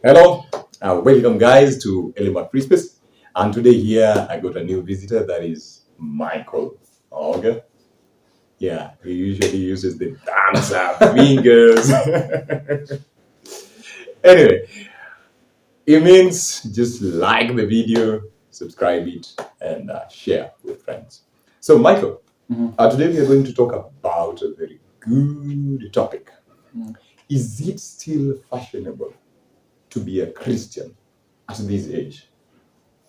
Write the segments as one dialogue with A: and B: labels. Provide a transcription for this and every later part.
A: Hello, welcome guys to Elimak Space. And today here I got a new visitor, that is Michael. Okay. Yeah, he usually uses the dancer fingers. Anyway, it means just like the video, subscribe it, and share with friends. So Michael, today we are going to talk about a very good topic. Is it still fashionable to be a Christian at this age?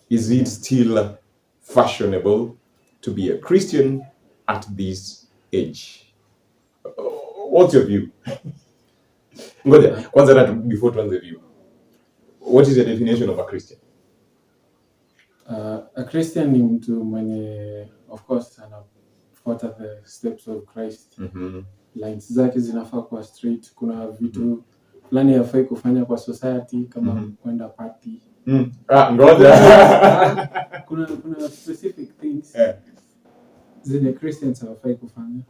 A: Is it still fashionable to be a Christian at this age? What's your view? Ngoja, kwanza before tuanze view. What is the definition of a Christian?
B: A Christian ni mtu mwenye of course anafuata the steps of Christ. Lines zake zinafaa kuwa straight. Kuna vitu fulani hafai kufanya kwa society kama kwenda party.
A: Ngoja.
B: Kuna specific things zenye Christians hawafai kufanya.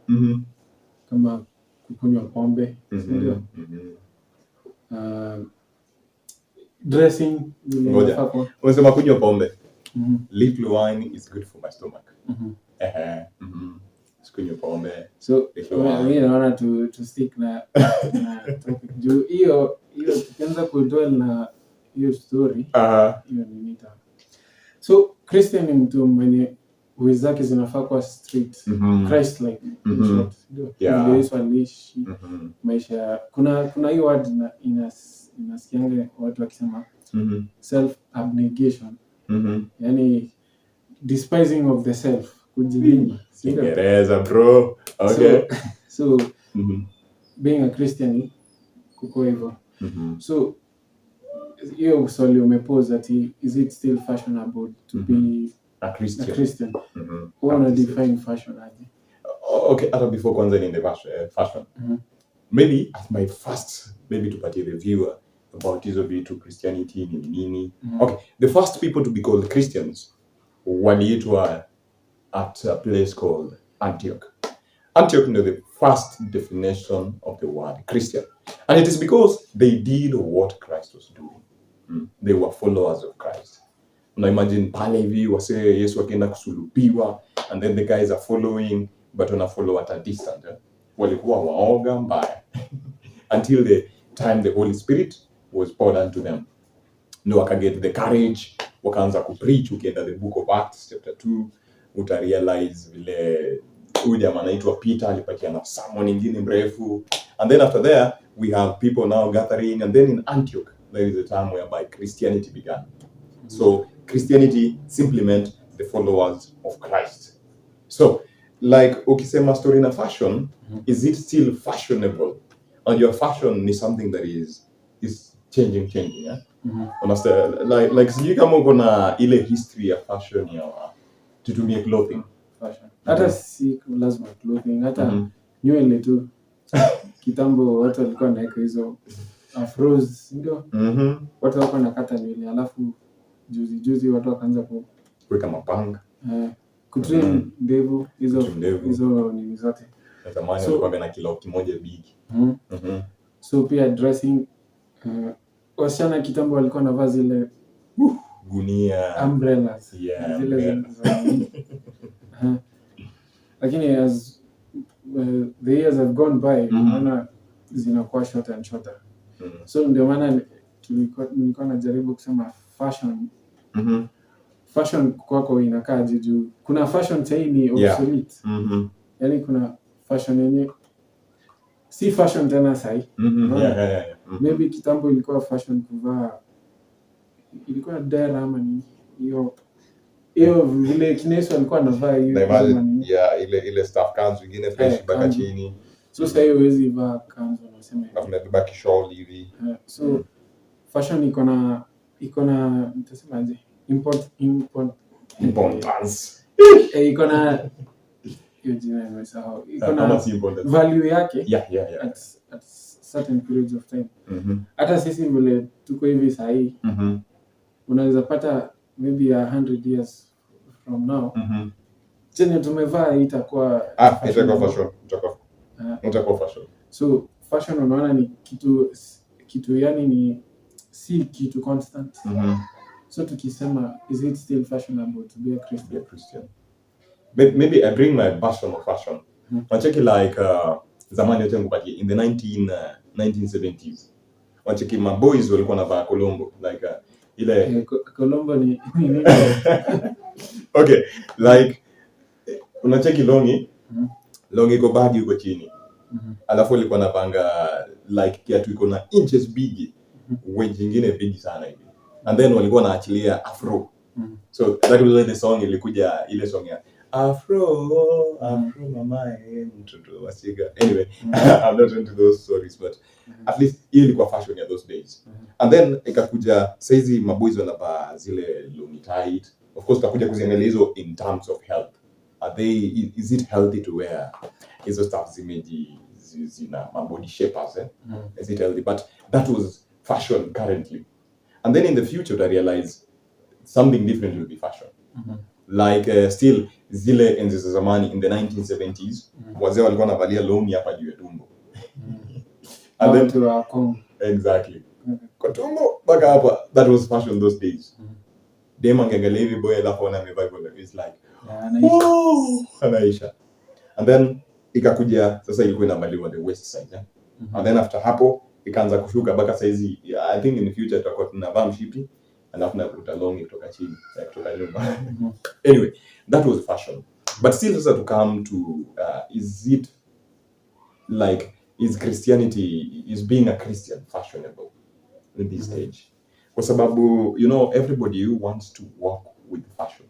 B: Kama kukunywa pombe, ndio. Dressing
A: Ngoja. Unasema kunywa pombe. Little wine is good for my stomach. Sikunywa pombe.
B: So mimi naona to stick na topic. Juu hiyo tukianza kudwell na hiyo story, hiyo ni nita. So Christian ni mtu mwenye ways zake zinafaa kuwa straight, Christ like. Ndio. Yesu aliishi maisha. Kuna hiyo word inasikianga watu wakisema self abnegation. Yani despising of the self, kujinyima.
A: Kiingereza bro. Okay.
B: So being a Christian kuko hivyo. So hiyo swali umepose that is it still fashionable to be
A: a
B: Christian? What define fashion aje?
A: Okay, hata before kwanza in the fashion. Maybe as my first tupatie the viewer about hizo vitu Christianity ni nini. Okay, the first people to be called Christians waliitwa at a place called Antioch. Antioch is the first definition of the word Christian. And it is because they did what Christ was doing. They were followers of Christ. Now imagine pale hivi wase Yesu akienda kusulubiwa, and then the guys are following, but wana follow at a distance. Walikuwa waoga mbaya. Until the time the Holy Spirit was poured onto them. No, wakaget the courage, wakaanza kupreach. Ukienda the book of Acts chapter 2, utarealize vile huyu jamaa anaitwa Peter alipatia na sermon nyingine mrefu. And then after there we have people now gathering, and then in Antioch there is a time whereby Christianity began. So Christianity simply meant the followers of Christ. So like ukisema story na fashion, is it still fashionable? And your fashion is something that is changing, yeah? Understand? Like sijui kama uko na ile history ya fashion ya tutumie clothing.
B: Fashion. Hata si lazima clothing, hata nywele tu. Kitambo watu walikuwa wanaweka hizo afros, ndio. Watu wako nakata nywele, alafu juzi watu wakaanza
A: kuweka mapanga.
B: Kutrim ndevu, hizo nini zote.
A: Zamani walikuwa na kilo kimoja big.
B: So pia dressing, wasichana kitambo walikuwa na vazi zile
A: gunia,
B: umbrellas, zile lakini as the years have gone by, maana zinakuwa shorter and shorter. So ndio maana nilikuwa najaribu kusema fashion. Fashion kwako inakaa juu. Kuna fashion sasa ni obsolete. Yani kuna fashion yenye si fashion tena sasa. Maybe kitambo ilikuwa fashion kuvaa, ilikuwa dera ama ni hiyo vile Kineso alikuwa anavaa hiyo.
A: Ile staff kanzu nyingine fresh baka chini.
B: So sasa hiyo huwezi vaa kanzu unasema hivi.
A: Unabeba shawl hivi.
B: So fashion iko na nitasemaje?
A: Importance.
B: Iko na hiyo jina nimesahau. Iko na value yake. At certain periods of time. Hata sisi vile tuko hivi sasa hii. Unaweza pata maybe 100 years from now. Chenye tumevaa itakuwa
A: itakuwa fashion.
B: So fashion unaona ni kitu yani ni si kitu constant. So tukisema is it still fashionable to be a Christian?
A: Be a Christian. Maybe I bring my version of fashion. Wacheki like zamani yote ngupatie in the 1970s. Wacheki maboys walikuwa wanavaa Colombo like ile
B: Colombo ni nini?
A: Okay, like unacheki longi iko bagi huko chini. Alafu alikuwa anapanga like kiatu iko na inches big, wedge nyingine big sana hivi. And then walikuwa wanaachilia afro. So that was when the song ilikuja, ile song ya Afro mama mtoto wasiga. Anyway, I'm not into those stories, but at least hiyo ilikuwa fashion ya those days. And then ikakuja saizi maboys wanavaa zile long tight. Of course tutakuja kuziangalia hizo in terms of health. Is it healthy to wear hizo stuff zina body shapers, Is it healthy? But that was fashion currently. And then in the future I realize something different will be fashion. Like still zile enzi za zamani in the 1970s, wazee walikuwa wanavalia longi hapa juu ya tumbo. And then
B: to Congo.
A: Exactly. Kwa tumbo mpaka hapa, that was fashion those days. Dem angeangalia hivi boy alafu ana revival, it's like anaisha. And then ikakuja sasa ilikuwa inavaliwa the west side, And then after hapo ikaanza kushuka mpaka saizi. I think in the future tutakuwa tunavaa mshipi alafu nakuta longi kutoka chini, kutoka nyuma. Anyway, that was fashion. But still sasa to come to is Christianity, is being a Christian fashionable in this stage? Kwa sababu everybody wants to walk with fashion.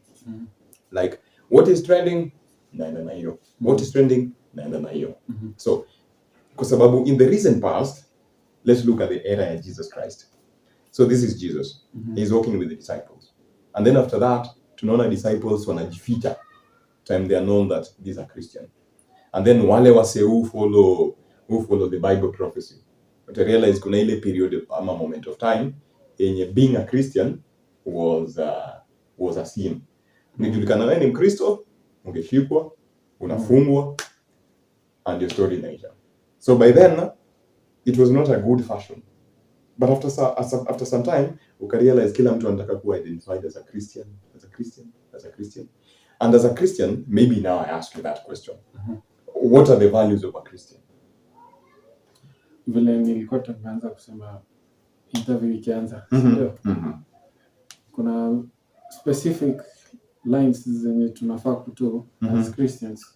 A: Like what is trending, naenda na hiyo. What is trending, naenda na hiyo. So kwa sababu in the recent past, let's look at the era of Jesus Christ. So this is Jesus. He's walking with the disciples. And then after that, tunaona disciples wanajificha. Time they are known that these are Christian. And then wale wase who follow the Bible prophecy. But I realize kuna ile period ama moment of time yenye being a Christian was a sin. Nijulikana wewe ni Mkristo, ungeshikwa, unafungwa, and your story inaisha. So by then, it was not a good fashion. But after some time, ukarealize kila mtu anataka kuwa identified as a Christian. And as a Christian, maybe now I ask you that question. What are the values of a Christian?
B: Vile nilikuwa tumeanza kusema interview ikianza. Kuna specific lines zenye tunafaa kutoa as Christians.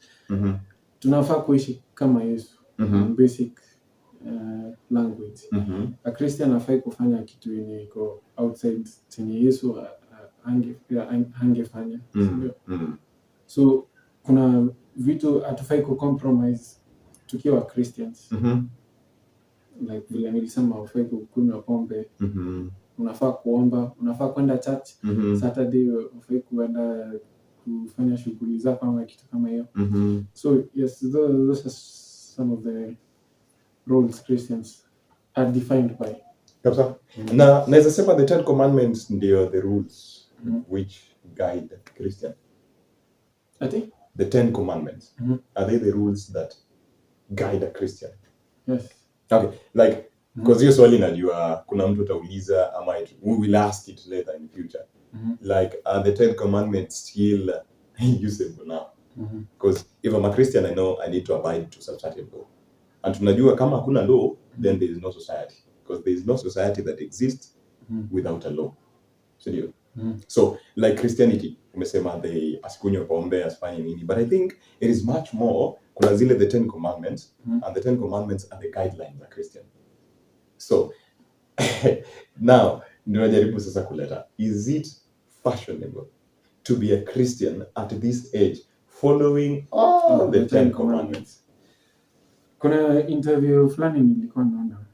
B: Tunafaa kuishi kama Yesu. Basic language. A Christian hafai kufanya kitu yenye iko outside chenye Yesu angefanya. So kuna vitu hatufai ku-compromise tukiwa Christians. Like vile nilisema hufai kukunywa pombe. Unafaa kuomba, unafaa kwenda church. Saturday hufai kuenda kufanya shughuli zako ama kitu kama hiyo. So yes, those are some of the roles Christians are defined by.
A: Kabisa. Na naweza sema the 10 commandments ndio the rules which guide Christian.
B: Ati?
A: The 10 commandments. Are they the rules that guide a Christian?
B: Yes.
A: Okay, like because hiyo swali najua kuna mtu atauliza ama we will ask it later in the future. Like are the 10 commandments still usable now? Because if I'm a Christian, I know I need to abide to some certain law. And tunajua kama hakuna law, then there is no society. Because there is no society that exists without a law. So like Christianity, umesema they asikunywe pombe, asifanye nini. But I think it is much more, kuna zile the 10 commandments, and the 10 commandments are the guidelines of Christian. So now, ninajaribu sasa kuleta, is it fashionable to be a Christian at this age following all the 10 commandments?
B: Kuna interview fulani nilikuwa naona.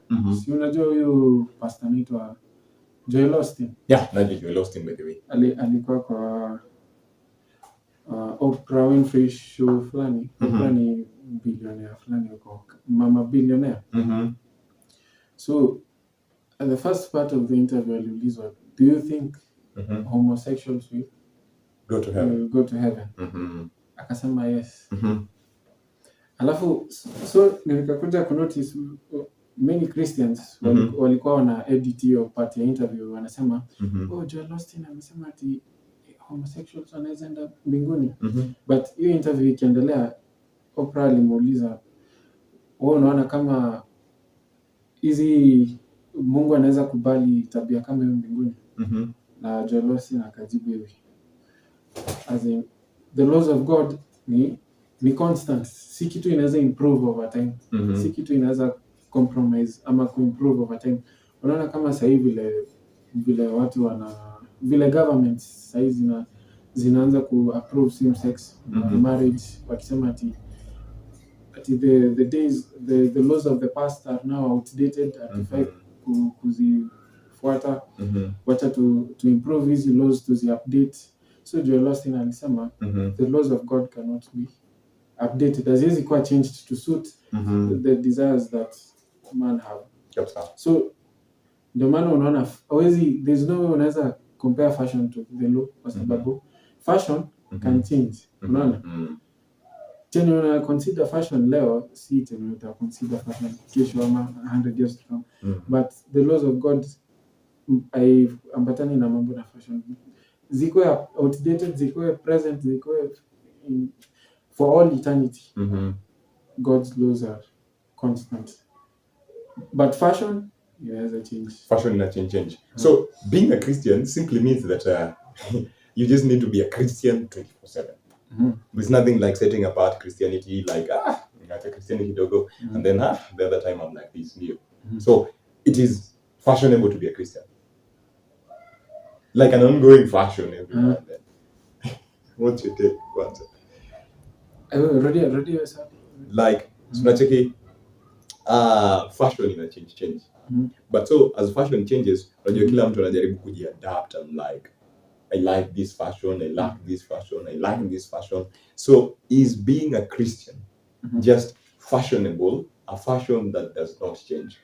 B: Si unajua huyu pastor anaitwa Joel Austin?
A: Yeah, najua Joel Austin by the way.
B: Alikuwa kwa Oprah Winfrey show fulani. Oprah ni billionaire fulani huko. Mama billionaire. So at the first part of the interview aliulizwa, do you think homosexuals will
A: go to heaven?
B: Akasema yes. Alafu so nilikakuja kunotice many Christians walikuwa wana edit hiyo part ya interview, wanasema Joel Austin amesema ati homosexuals wanaweza enda mbinguni. But hiyo interview ikiendelea, Oprah alimuuliza, wewe unaona kama hizi Mungu anaweza kubali tabia kama hiyo mbinguni? Na Joel Austin akajibu hivi, as in, the laws of God ni constant, si kitu inaweza improve over time, si kitu inaweza compromise ama kuimprove over time. Unaona kama sasa hivi vile watu vile government sasa zinaanza ku approve same sex marriage, wakisema ati the days the laws of the past are now outdated, atifai kuzifuata, wacha to improve hizi laws, to update. So Joel Austin alisema the laws of God cannot be updated, haziwezi kuwa changed to suit the desires that man have. So ndio maana unaona there's no way unaweza compare fashion to the law, kwa sababu fashion can change. Unaona, tena una consider fashion leo, si tena uta consider fashion kesho ama 100 years to come. But the laws of God ambatani na mambo na fashion, ziko outdated, ziko present, ziko for all eternity. God's laws are constant, but fashion inaweza change.
A: Fashion ina change. So being a Christian simply means that you just need to be a Christian 24/7. There's nothing like setting apart Christianity, like a Christianity dogo, and then the other time I'm like this new. So it is fashionable to be a Christian, like an ongoing fashion every now and then. What's your take, kwanza?
B: Already
A: like tunacheki fashion ina change. But so as fashion changes, unajua kila mtu anajaribu kujiadapt. I'm like, I like this fashion, I like this fashion, I like this fashion. So is being a Christian just fashionable, a fashion that does not change?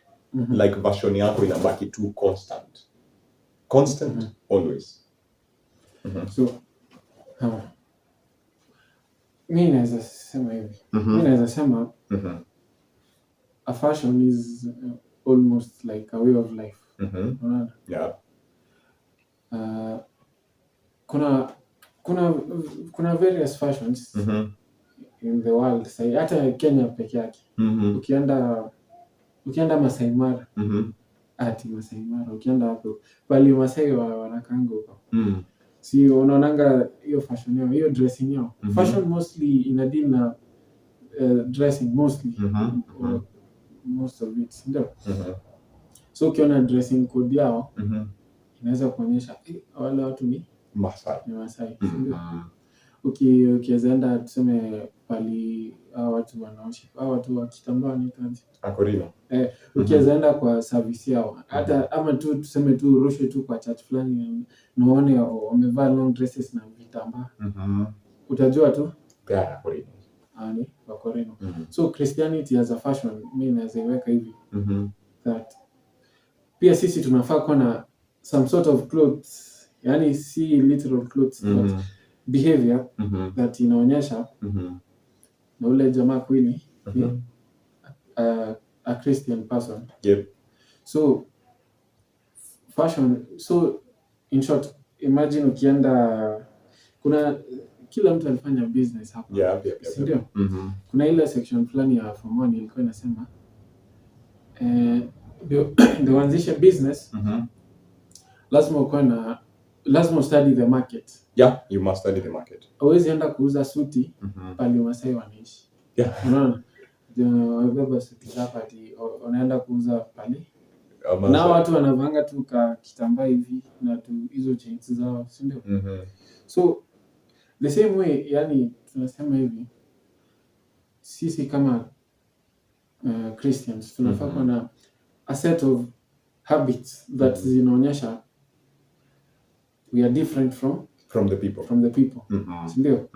A: Like version yako inabaki too constant always.
B: So mimi naweza sema hivi, mimi naweza sema a fashion is almost like a way of life. Unaona?
A: Yeah.
B: Kuna various fashions in the world. Sasa hata Kenya peke yake. Ukienda Masai Mara. Masai Mara, ukienda hapo bali Masai wanakanga huko. Si unaonanga hiyo fashion yao, hiyo dressing yao. Fashion mostly ina deal na dressing mostly. Most of it, ndio. So ukiona dressing code yao inaweza kuonyesha wale watu ni Masai. Ukienda tuseme pali watu wanaoshi, watu wa kitambaa ni
A: Akorino.
B: Ukienda kwa service yao, hata ama tu tuseme tu rushe tu kwa church fulani, naone wamevaa long dresses na vitambaa. Utajua tu
A: Akorino.
B: Ni Akorino. So Christianity as a fashion, mimi naweza iweka hivi, that pia sisi tunafaa kuwa na some sort of clothes, yani si literal clothes, but behavior that inaonyesha na ule jamaa kweli a Christian person.
A: Yep.
B: So fashion, so in short, imagine ukienda, kuna kila mtu alifanya business hapa.
A: Yeah.
B: Ndio. Kuna ile section fulani ya form 1 ilikuwa inasema ndio anzishe business, lazima study the market.
A: Yeah, you must study the market.
B: Hauwezi enda kuuza suti pale Masai wanaishi.
A: Yeah.
B: Unaona? Ndio suti zako ati unaenda kuuza pale. Na watu wanavanga tu kitambaa hivi na tu hizo chains zao, si ndio? So the same way, yani tunasema hivi, sisi kama Christians tunafaa kuwa na a set of habits that zinaonyesha we are different from the people. Si ndio?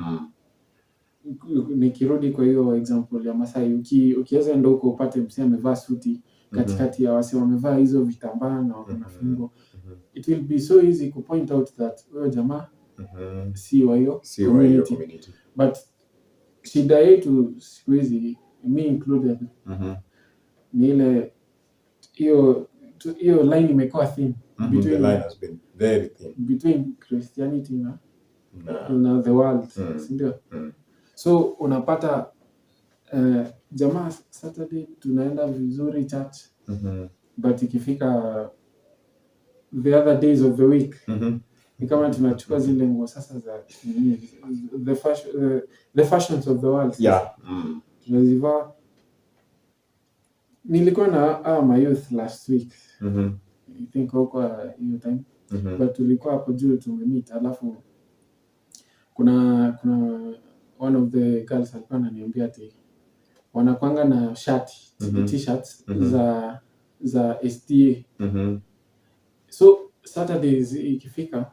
B: Nikirudi kwa hiyo example ya Masai, ukiweza enda huko upate msee amevaa suti katikati ya wase wamevaa hizo vitambaa na wako na fimbo, it will be so easy to point out that huyo jamaa si wa hiyo community. But shida yetu siku hizi, me included, ni ile hiyo line imekuwa thin
A: between, the line has been very thin
B: between Christianity na the world, ndio. So unapata jamaa Saturday tunaenda vizuri church, but ikifika the other days of the week ni kama tunachukua zile nguo sasa za the fashions of the world, tunazivaa. Nilikuwa na my youth last week, I think huko hiyo time, but tulikuwa hapo juu tumemeet, alafu kuna one of the girls alikuwa ananiambia ati wanakwanga na shati t-shirts za SDA. So Saturdays ikifika,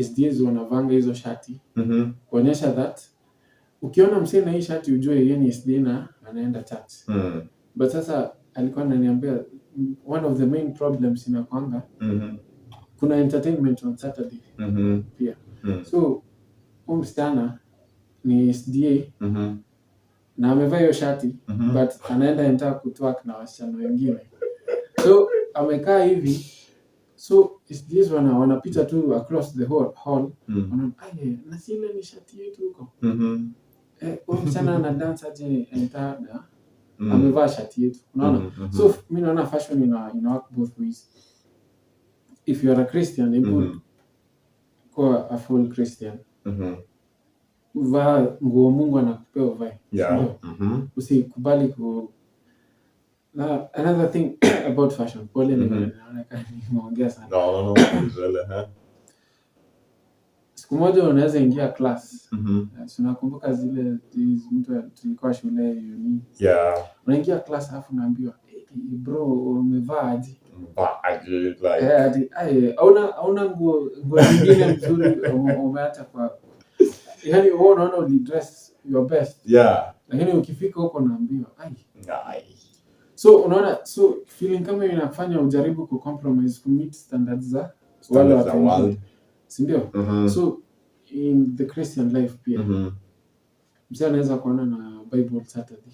B: SDAs wanavanga hizo shati kuonyesha that ukiona msee na hii shati ujue yeye ni SDA na anaenda church. But sasa alikuwa ananiambia one of the main problems inakwanga kuna entertainment on Saturday pia. So msichana ni SDA na amevaa hiyo shati but anaenda enta kutwak na wasichana wengine. So amekaa hivi, so SDAs wanapita tu across the hall, wanaona na sile ni shati yetu huko. Huyo msichana ana dance aje enta amevaa shati yetu, unaona. So mimi naona fashion ina work both ways. If you are a Christian, you kwa a full Christian, vaa nguo Mungu anakupea uvae. Usikubali another thing about fashion, pole naona kama nimeongea sana.
A: No,
B: Siku moja unaweza ingia class. Tunakumbuka zile mtu tulikuwa shule uni. Unaingia class alafu unaambiwa, bro umevaa aje? Like hauna nguo nyingine nzuri umeacha kwa. Yaani wewe unaona uli dress your best. Lakini ukifika huko unaambiwa, So unaona, so feeling kama inafanya ujaribu ku compromise ku meet standards za wale wa world. Sindio? So in the Christian life pia, msee anaweza kuona na Bible Saturday.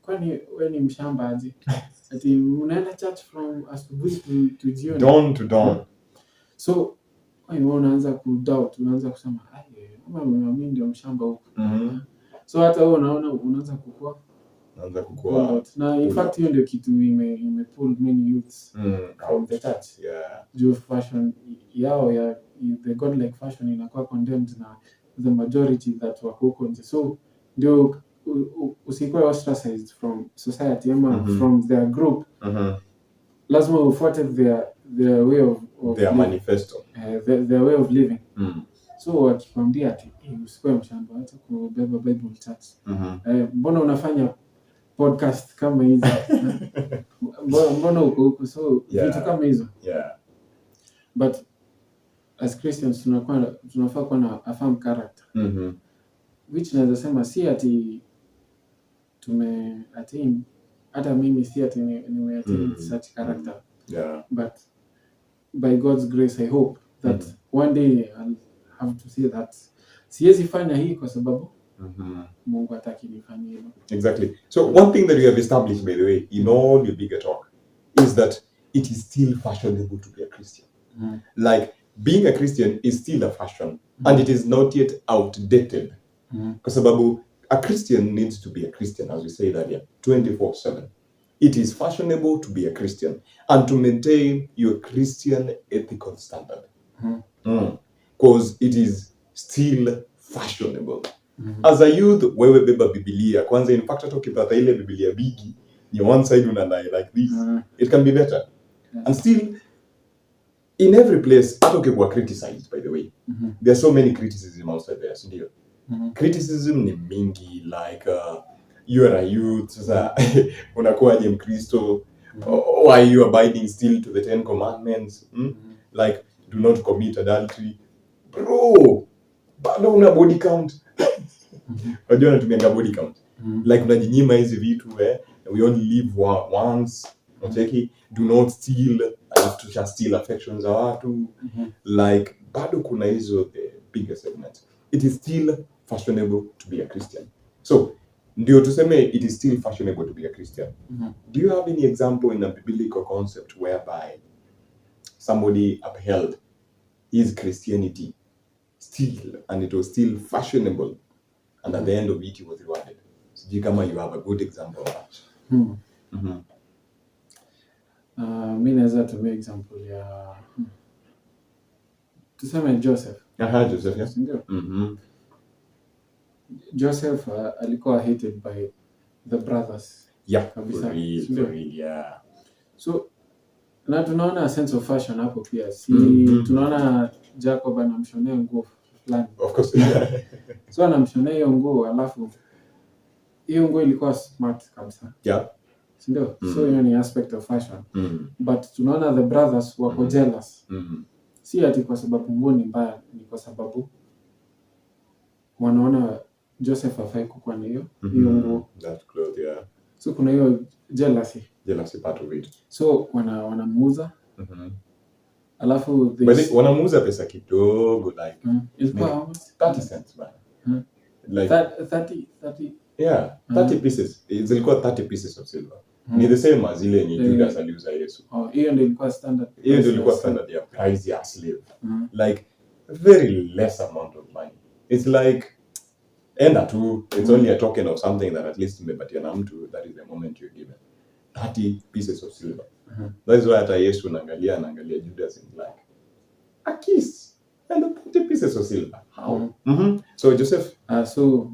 B: Kwani wewe ni mshamba aje? Ati unaenda church from asubuhi to jioni.
A: Dawn to dawn.
B: So wewe unaanza ku doubt, unaanza kusema kama mimi ndio mshamba huko. So hata wewe unaanza kukua. Na in fact hiyo ndio kitu ime pull many youths from the church. Juu fashion yao the godlike fashion inakuwa condemned na the majority that wako huko nje. So ndio usikuwe ostracized from society ama from their group. Lazima ufuate their way of
A: their manifesto,
B: their way of living. So wakikwambia ati usikuwe mshamba, hata kubeba Bible church. Mbona unafanya podcast kama hizo? Mbona uko so vitu kama hizo? But as Christians tunafaa kuwa na a firm character. Which naweza sema si ati tumeattain, hata mimi si ati nimeattain such character. But by God's grace I hope that one day I'll have to say that siwezi fanya hii kwa sababu Mungu hataki nifanye hivyo.
A: Exactly. So one thing that we have established, by the way, in all your bigger talk, is that it is still fashionable to be a Christian. Like being a Christian is still a fashion, and it is not yet outdated. Because a Christian needs to be a Christian, as we said earlier, 24/7. It is fashionable to be a Christian and to maintain your Christian ethical standard. Because it is still fashionable. As a youth, wewe beba Biblia. Kwanza, in fact, hata ukipata ile Biblia bigi, ni one side unadai like this. It can be better. And still, in every place, hata ukikuwa criticized, by the way. There are so many criticism outside there, sindio? Criticism ni mingi, like, you are a youth, sasa, unakuwaje Mkristo? Why are you abiding still to the 10 commandments? Like, do not commit adultery. Bro, bado una body count. Unajua natumianga body count. Like unajinyima hizi vitu, we only live once. Unacheki, do not steal, alafu to steal affections za watu. Like bado kuna hizo the bigger segment. It is still fashionable to be a Christian. So ndio tuseme it is still fashionable to be a Christian.
B: Mhm.
A: Do you have any example in a biblical concept whereby somebody upheld his Christianity still and it was still fashionable and at the end of it he was rewarded? Sijui kama you have a good example of that.
B: Mi naweza tumia example ya tuseme Joseph.
A: Joseph, yeah.
B: Ndio. Joseph alikuwa hated by the brothers.
A: Yeah,
B: kabisa.
A: for real, yeah.
B: So na tunaona a sense of fashion hapo pia. Tunaona Jacob anamshonea nguo fulani.
A: Of course.
B: So anamshonea hiyo nguo alafu hiyo nguo ilikuwa smart kabisa.
A: Yeah.
B: Ndio. So hiyo ni aspect of fashion. But tunaona the brothers wako jealous. Si ati kwa sababu nguo ni mbaya, ni kwa sababu wanaona Joseph hafai kukuwa na hiyo nguo.
A: That cloth, yeah.
B: So kuna hiyo jealousy part
A: of it.
B: So wanamuuza. Alafu
A: wanamuuza pesa kidogo like
B: ilikuwa
A: 30 cents bana.
B: Like 30
A: yeah, 30 pieces. Zilikuwa 30 pieces of silver. Ni the same as ile yenye Judas aliuza Yesu.
B: Hiyo ndio ilikuwa standard.
A: Hiyo ndio ilikuwa standard ya price ya slave. Like very less amount of money. It's like enda tu, it's only a token of something that at least umepatia na mtu, that is the moment you're given. 30 pieces of silver. That is why hata Yesu anaangalia Judas and like a kiss and 30 pieces of silver. How? So Joseph,
B: so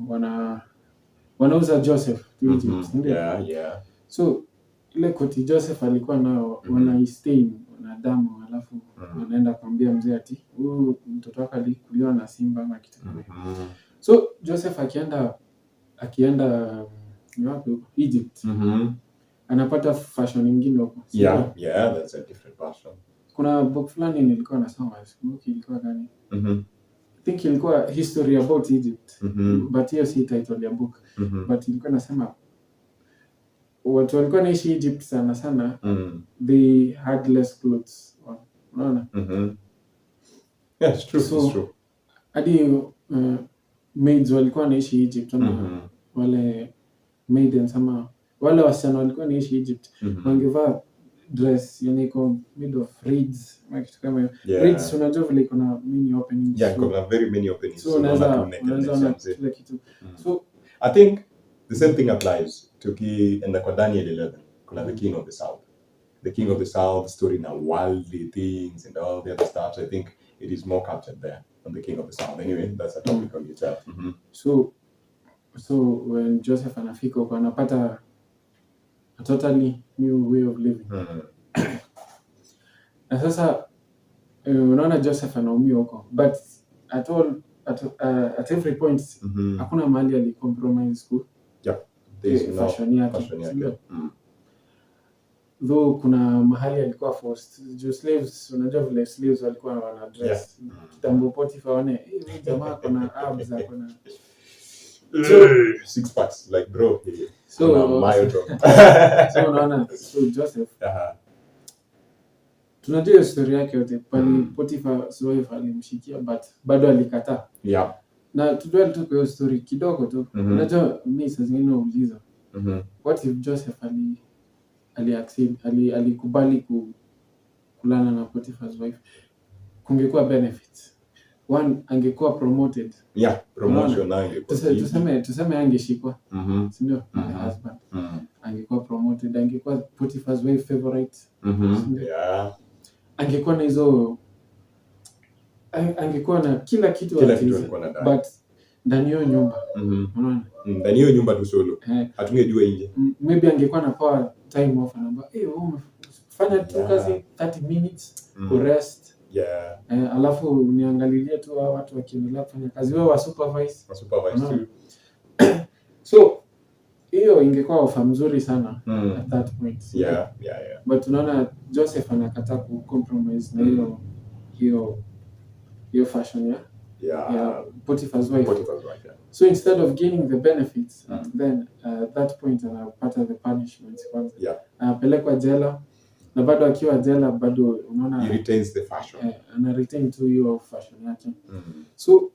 B: wanauza Joseph to Egypt.
A: Yeah.
B: So ile koti Joseph alikuwa nao wanaistain na damu alafu wanaenda kuambia mzee ati huyu mtoto wake alikuliwa na simba ama kitu kama hiyo. So Joseph akienda ni wapi huko Egypt. Anapata fashion nyingine huko.
A: Yeah, that's a different fashion.
B: Kuna book fulani nilikuwa nasoma, book ilikuwa gani? I think ilikuwa history about Egypt. But hiyo si title ya book. But ilikuwa nasema watu walikuwa naishi Egypt sana they had less clothes. Unaona?
A: Yeah, it's true. It's true.
B: Hadi maids walikuwa naishi Egypt wale maidens ama wale wasichana walikuwa naishi Egypt wangevaa dress yenye iko made of reeds kitu kama hiyo. Reeds unajua vile iko na many openings.
A: Yeah, kuna very many openings.
B: So unaweza kila kitu. So
A: I think the same thing applies to in kwa Daniel 11. Kuna the king of the south. The king of the south story now worldly things and all the other stuff. I think it is more captured there on the king of the south. Anyway, that's a topic on itself.
B: So when Joseph anafika huko anapata a totally new way of living. Na sasa unaona Joseph anaumia huko, but at every point hakuna mahali alicompromise ku fashion yake. Though kuna mahali alikuwa forced. Juu slaves, unajua vile slaves walikuwa wana dress. Kitambo Potiphar waone jamaa kuna abs kuna
A: six packs like bro.
B: So unaona Joseph. Tunajua story yake yote pale Potiphar's wife alimshikia but bado alikataa.
A: Yeah.
B: Na tudwell tu kwa hiyo story kidogo tu. Unajua mimi saa zingine nauliza. What if Joseph alikubali kulala na Potiphar's wife? Kungekuwa benefits. One, angekuwa promoted.
A: Yeah, promotion angekuwa.
B: Tuseme angeshikwa. Sindio? Husband. Angekuwa promoted, angekuwa Potiphar's wife favorite.
A: Yeah.
B: Angekuwa na hizo angekuwa na kila kitu
A: alikuwa na
B: but ndani ya nyumba. Unaona?
A: Ndani ya nyumba tu solo. Hatungejua nje.
B: Maybe angekuwa na power time off anamba, fanya tu kazi 30 minutes to rest.
A: Yeah.
B: Alafu uniangalilie tu watu wakiendelea kufanya kazi, wewe supervise
A: too.
B: So hiyo ingekuwa ofa mzuri sana at that point.
A: Yeah.
B: But tunaona Joseph anakataa ku compromise na hiyo fashion ya Potiphar's wife.
A: Yeah.
B: So instead of gaining the benefits then at that point anapata the punishment kwanza.
A: Yeah.
B: Anapelekwa jela na bado akiwa jela bado unaona
A: he retains the fashion.
B: Ana retain to hiyo fashion yake. So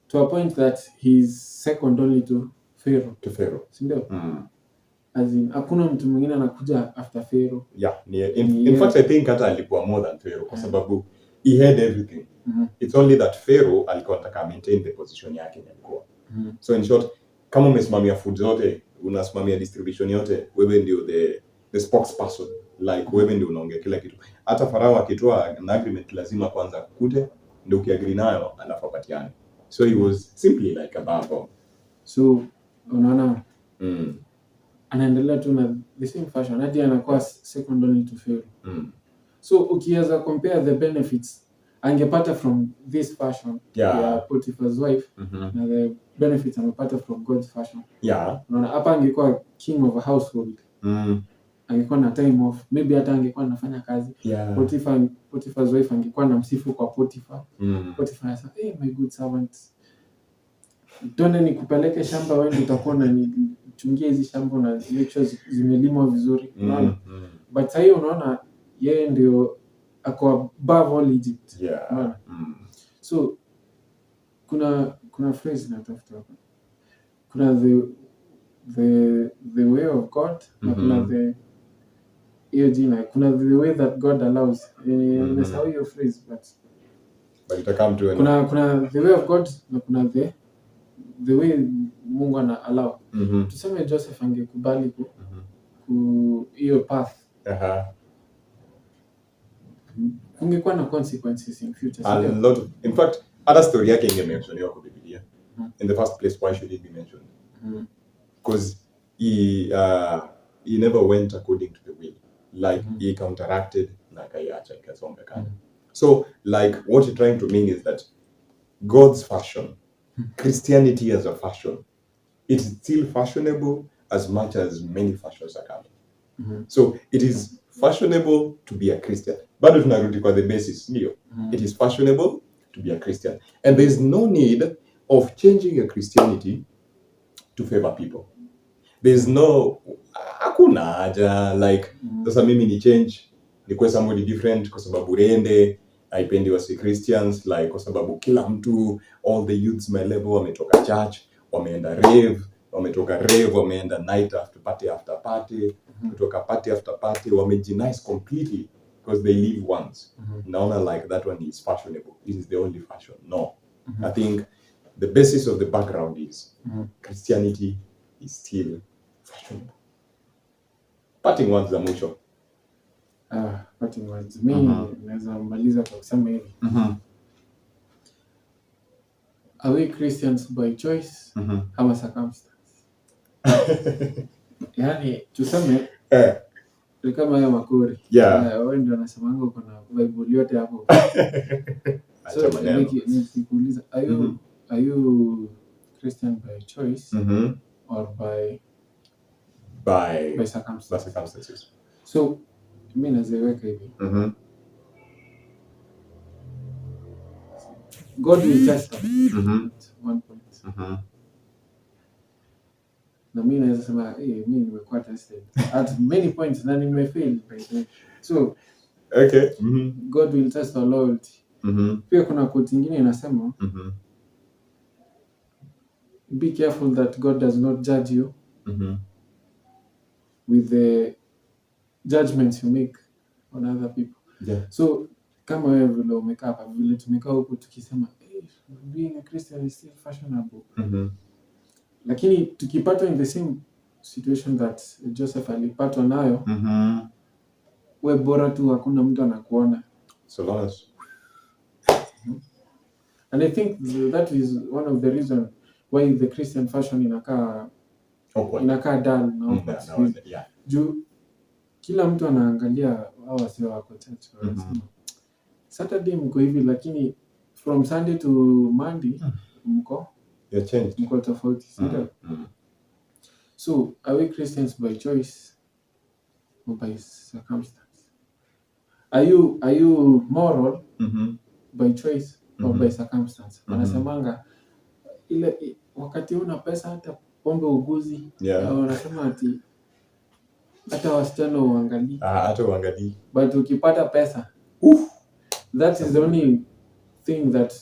B: to a point that he's second only to Pharaoh.
A: To Pharaoh.
B: Si ndio? As in, hakuna mtu mwingine anakuja after Pharaoh.
A: Yeah, in fact I think hata alikuwa more than Pharaoh kwa sababu he had everything. It's only that Pharaoh alikuwa anataka maintain the position yake alikuwa. So in short, kama umesimamia food zote, unasimamia distribution yote, wewe ndio the spokesperson. Like wewe ndio unaongea kila kitu. Hata Farao akitoa an agreement lazima kwanza kukute, ndio ukiagree nayo alafu apatiane. So he was simply like a babo.
B: So unaona anaendelea tu na the same fashion hadi anakuwa second only to Pharaoh. So ukiweza compare the benefits angepata from this fashion ya Potiphar's wife na the benefits amepata from God's fashion. Unaona hapa angekuwa king of a household. Angekuwa na time off, maybe hata angekuwa anafanya kazi. Potiphar's wife angekuwa na msifu kwa Potiphar. Potiphar anasema, "Hey my good servant, tuone nikupeleke shamba wewe utakuwa unanichungia hizi shamba na make sure zimelimwa vizuri." Unaona? But sasa hiyo unaona yeye ndio ako above all Egypt. Unaona? So kuna phrase natafuta hapa. Kuna the way of God na kuna hiyo jina, kuna the way that God allows. Nimesahau hiyo phrase but
A: itakam tu.
B: Kuna the way of God na kuna the way Mungu ana allow. Tuseme Joseph angekubali hiyo path. Ungekuwa na consequences in future.
A: A lot of, in fact, other story yake ingementionwa kwa Biblia. In the first place, why should it be mentioned? Because he never went according to the will. Like he counteracted na kaiacha ikasonga kando. So like what you're trying to mean is that God's fashion, Christianity as a fashion, it's still fashionable as much as many fashions are coming. So it is fashionable to be a Christian. Bado tunarudi kwa the basis, ndio. It is fashionable to be a Christian. And there's no need of changing your Christianity to favor people. There's no, hakuna haja, like, sasa mimi ni change, nikuwe somebody different kwa sababu rende, haipendi wasi Christians, like kwa sababu kila mtu, all the youths my level wametoka church, wameenda rave, wameenda night after party, kutoka party after party, wamejinice completely because they live once. Naona like that one is fashionable. This is the only fashion. No. I think the basis of the background is Christianity is still fashionable. Parting words za mwisho.
B: Parting words. Mimi naweza maliza kwa kusema hivi. Are we Christians by choice ama circumstance? Yani tuseme kama ya makuri. Wewe ndio unasemanga uko na Bible yote hapo. So nikikuuliza are you Christian by choice or by circumstances? So mimi naziweka hivi. God will test us at one point. Na mimi naweza sema mimi nimekuwa tested at many points na nimefail by the way. So God will test our loyalty. Pia kuna quote nyingine inasema be careful that God does not judge you with the judgments you make on other people. So kama wewe vile umekaa hapa, vile tumekaa huku tukisema being a Christian is still fashionable. Lakini tukipatwa in the same situation that Joseph alipatwa nayo, we bora tu hakuna mtu anakuona.
A: So long as.
B: And I think that is one of the reasons why the Christian fashion inakaa dull na juu kila mtu anaangalia hao wasio wako church. Saturday mko hivi lakini from Sunday to Monday mko tofauti. So are we Christians by choice or by circumstance? Are you moral by choice or by circumstance? Wanasemanga ile wakati una pesa hata pombe uguzi. Wanasema ati hata wasichana uangalie.
A: Hata uangalie.
B: But ukipata pesa, that is the only thing that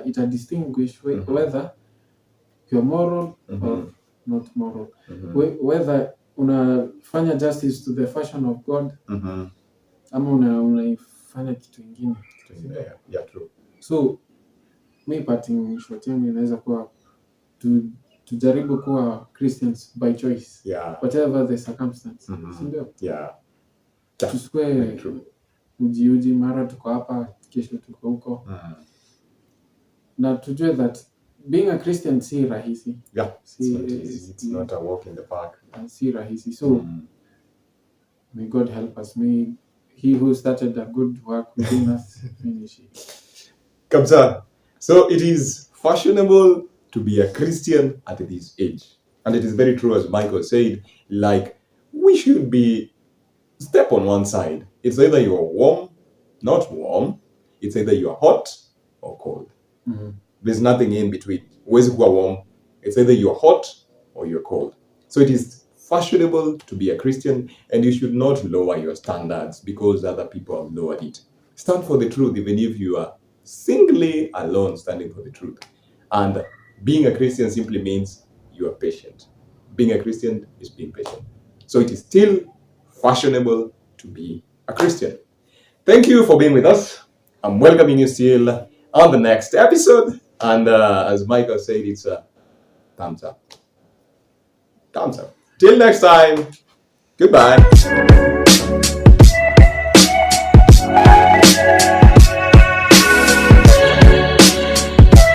B: it distinguish whether you're moral or not moral. Whether unafanya justice to the fashion of God ama unaifanya kitu ingine.
A: Yeah, true.
B: So mi parting shot yangu inaweza kuwa tujaribu kuwa Christians by choice.
A: Yeah.
B: Whatever the circumstance. Sindio?
A: Yeah.
B: Tusikue uji mara tuko hapa, kesho tuko huko. Na tujue that being a Christian si rahisi.
A: Yeah. It's not a walk in the park.
B: Si rahisi. So may God help us. May He who started a good work within us finish it.
A: Kabza. So it is fashionable to be a Christian at this age. And it is very true, as Michael said, like, we should be step on one side. It's either you're warm, not warm. It's either you're hot or cold. There's nothing in between. Huwezi kuwa warm. It's either you're hot or you're cold. So it is fashionable to be a Christian, and you should not lower your standards because other people have lowered it. Stand for the truth, even if you are singly alone standing for the truth. And being a Christian simply means you are patient. Being a Christian is being patient. So it is still fashionable to be a Christian. Thank you for being with us. I'm welcoming you still on the next episode. And as Michael said, it's a thumbs up. Thumbs up. Till next time. Goodbye.